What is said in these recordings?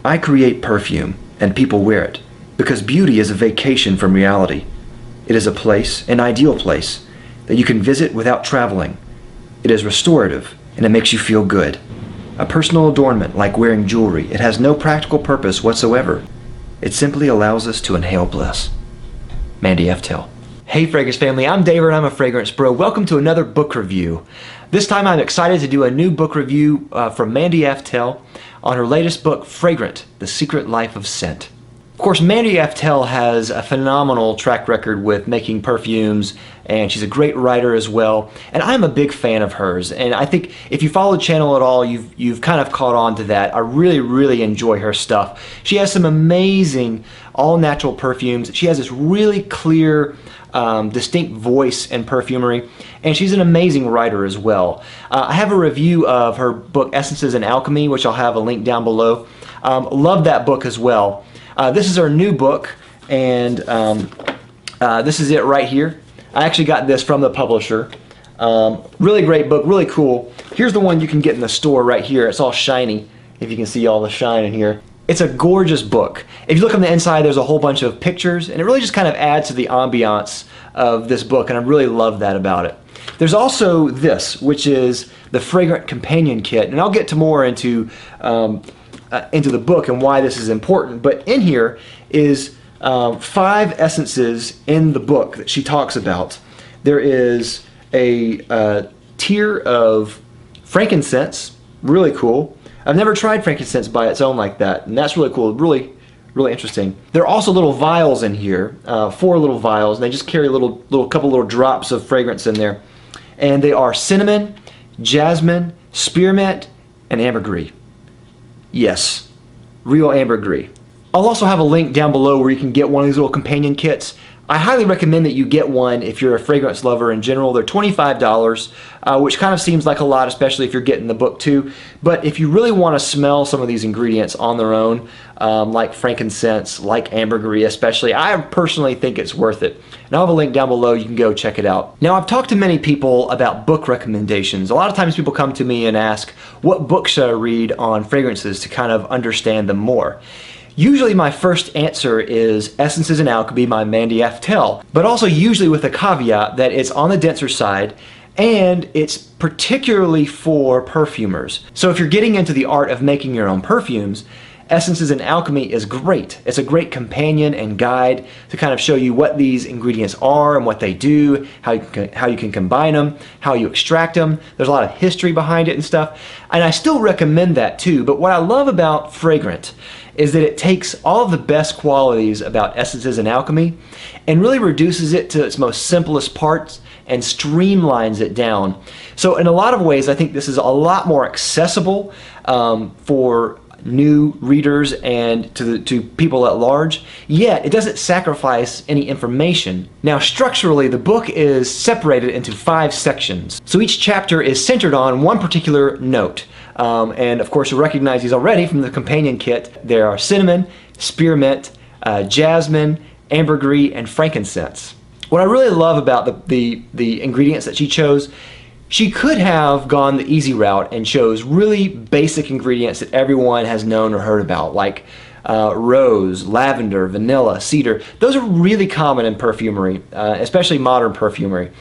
I create perfume, and people wear it, because beauty is a vacation from reality. It is a place, an ideal place, that you can visit without traveling. It is restorative, and it makes you feel good. A personal adornment like wearing jewelry. It has no practical purpose whatsoever. It simply allows us to inhale bliss. Mandy Aftel. Hey Fragrance family, I'm David and I'm a fragrance bro. Welcome to another book review. This time I'm excited to do a new book review from Mandy Aftel on her latest book, Fragrant, The Secret Life of Scent. Of course, Mandy Aftel has a phenomenal track record with making perfumes, and she's a great writer as well. And I'm a big fan of hers, and I think if you follow the channel at all, you've kind of caught on to that. I really enjoy her stuff. She has some amazing all-natural perfumes. She has this really clear, distinct voice in perfumery, and she's an amazing writer as well. I have a review of her book Essences in Alchemy, which I'll have a link down below. Love that book as well. This is her new book, and this is it right here. I actually got this from the publisher. Really great book, really cool. Here's the one you can get in the store right here. It's all shiny, if you can see all the shine in here. It's a gorgeous book. If you look on the inside, there's a whole bunch of pictures, and it really just kind of adds to the ambiance of this book, and I really love that about it. There's also this, which is the Fragrant Companion Kit, and I'll get to more into the book and why this is important, but in here is 5 essences in the book that she talks about. There is a tier of frankincense, really cool. I've never tried frankincense by its own like that, and that's really cool, really interesting. There are also little vials in here, 4 little vials, and they just carry a couple little drops of fragrance in there. And they are cinnamon, jasmine, spearmint, and ambergris. Yes, real ambergris. I'll also have a link down below where you can get one of these little companion kits. I highly recommend that you get one if you're a fragrance lover in general. They're $25, which kind of seems like a lot, especially if you're getting the book too. But if you really want to smell some of these ingredients on their own, like frankincense, like ambergris especially, I personally think it's worth it. And I'll have a link down below. You can go check it out. Now, I've talked to many people about book recommendations. A lot of times people come to me and ask, what book should I read on fragrances to kind of understand them more? Usually my first answer is Essences in Alchemy by Mandy Aftel, but also usually with a caveat that it's on the denser side and it's particularly for perfumers. So if you're getting into the art of making your own perfumes, Essences in Alchemy is great. It's a great companion and guide to kind of show you what these ingredients are and what they do, how you can combine them, how you extract them. There's a lot of history behind it and stuff. And I still recommend that too, but what I love about Fragrant is that it takes all of the best qualities about Essences in Alchemy and really reduces it to its most simplest parts and streamlines it down. So in a lot of ways, I think this is a lot more accessible for new readers and to people at large, yet it doesn't sacrifice any information. Now, structurally, the book is separated into 5 sections. So each chapter is centered on one particular note. And of course, you'll recognize these already from the companion kit. There are cinnamon, spearmint, jasmine, ambergris, and frankincense. What I really love about the ingredients that she chose, she could have gone the easy route and chose really basic ingredients that everyone has known or heard about, like rose, lavender, vanilla, cedar. Those are really common in perfumery, especially modern perfumery.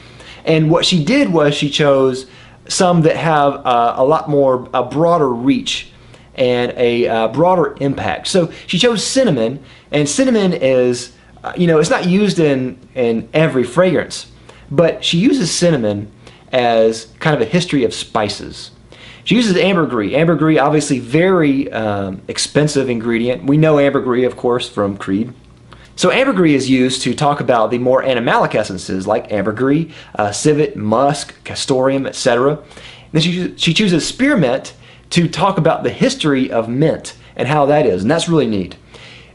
And what she did was she chose some that have a broader reach and a broader impact. So she chose cinnamon, and cinnamon is, it's not used in every fragrance, but she uses cinnamon as kind of a history of spices. She uses ambergris. Ambergris, obviously very expensive ingredient. We know ambergris, of course, from Creed. So ambergris is used to talk about the more animalic essences like ambergris, civet, musk, castoreum, etc. Then she chooses spearmint to talk about the history of mint and how that is, and that's really neat.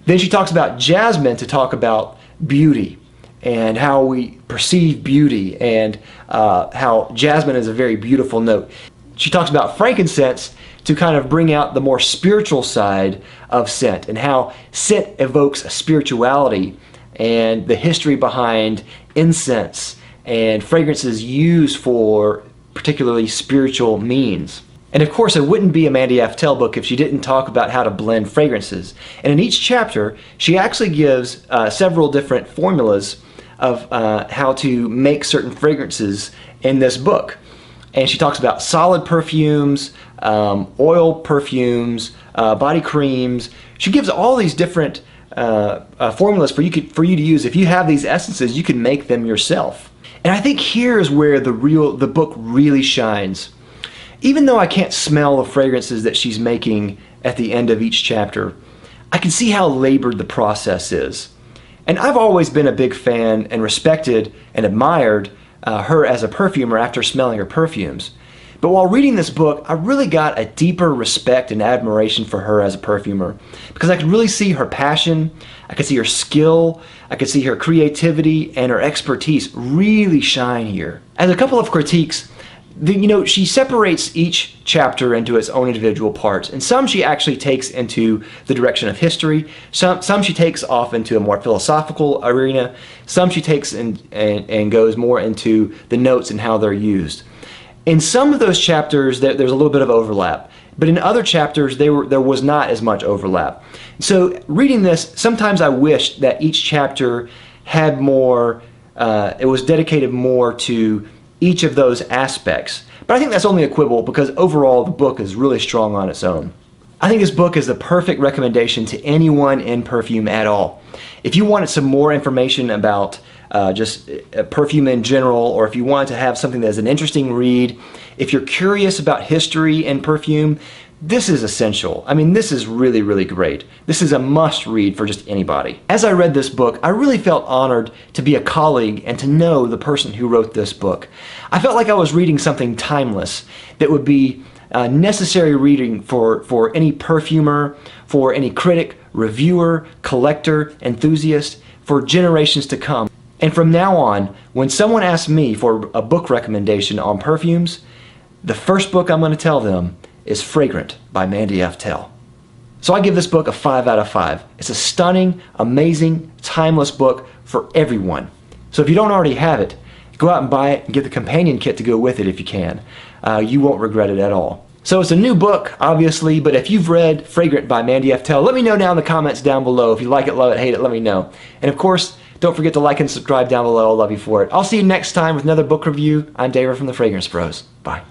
Then she talks about jasmine to talk about beauty and how we perceive beauty, and how jasmine is a very beautiful note. She talks about frankincense to kind of bring out the more spiritual side of scent and how scent evokes a spirituality and the history behind incense and fragrances used for particularly spiritual means. And of course, it wouldn't be a Mandy Aftel book if she didn't talk about how to blend fragrances. And in each chapter, she actually gives several different formulas of how to make certain fragrances in this book. And she talks about solid perfumes, oil perfumes, body creams. She gives all these different formulas for you to use. If you have these essences, you can make them yourself. And I think here's where the book really shines. Even though I can't smell the fragrances that she's making at the end of each chapter, I can see how labored the process is. And I've always been a big fan and respected and admired her as a perfumer after smelling her perfumes. But while reading this book, I really got a deeper respect and admiration for her as a perfumer, because I could really see her passion, I could see her skill, I could see her creativity and her expertise really shine here. As a couple of critiques, she separates each chapter into its own individual parts, and some she actually takes into the direction of history, some she takes off into a more philosophical arena, some she takes and goes more into the notes and how they're used. In some of those chapters, there's a little bit of overlap, but in other chapters, there was not as much overlap. So reading this, sometimes I wish that each chapter had more, it was dedicated more to each of those aspects. But I think that's only a quibble, because overall the book is really strong on its own. I think this book is the perfect recommendation to anyone in perfume at all. If you wanted some more information about just perfume in general, or if you want to have something that's an interesting read, if you're curious about history and perfume, this is essential. I mean, this is really, really great. This is a must read for just anybody. As I read this book, I really felt honored to be a colleague and to know the person who wrote this book. I felt like I was reading something timeless that would be necessary reading for any perfumer, for any critic, reviewer, collector, enthusiast, for generations to come. And from now on, when someone asks me for a book recommendation on perfumes, the first book I'm going to tell them is Fragrant by Mandy Aftel. So I give this book a 5 out of 5. It's a stunning, amazing, timeless book for everyone. So if you don't already have it, go out and buy it and get the companion kit to go with it if you can. You won't regret it at all. So it's a new book, obviously, but if you've read Fragrant by Mandy Aftel, let me know down in the comments down below. If you like it, love it, hate it, let me know. And of course, don't forget to like and subscribe down below. I'll love you for it. I'll see you next time with another book review. I'm David from the Fragrance Bros. Bye.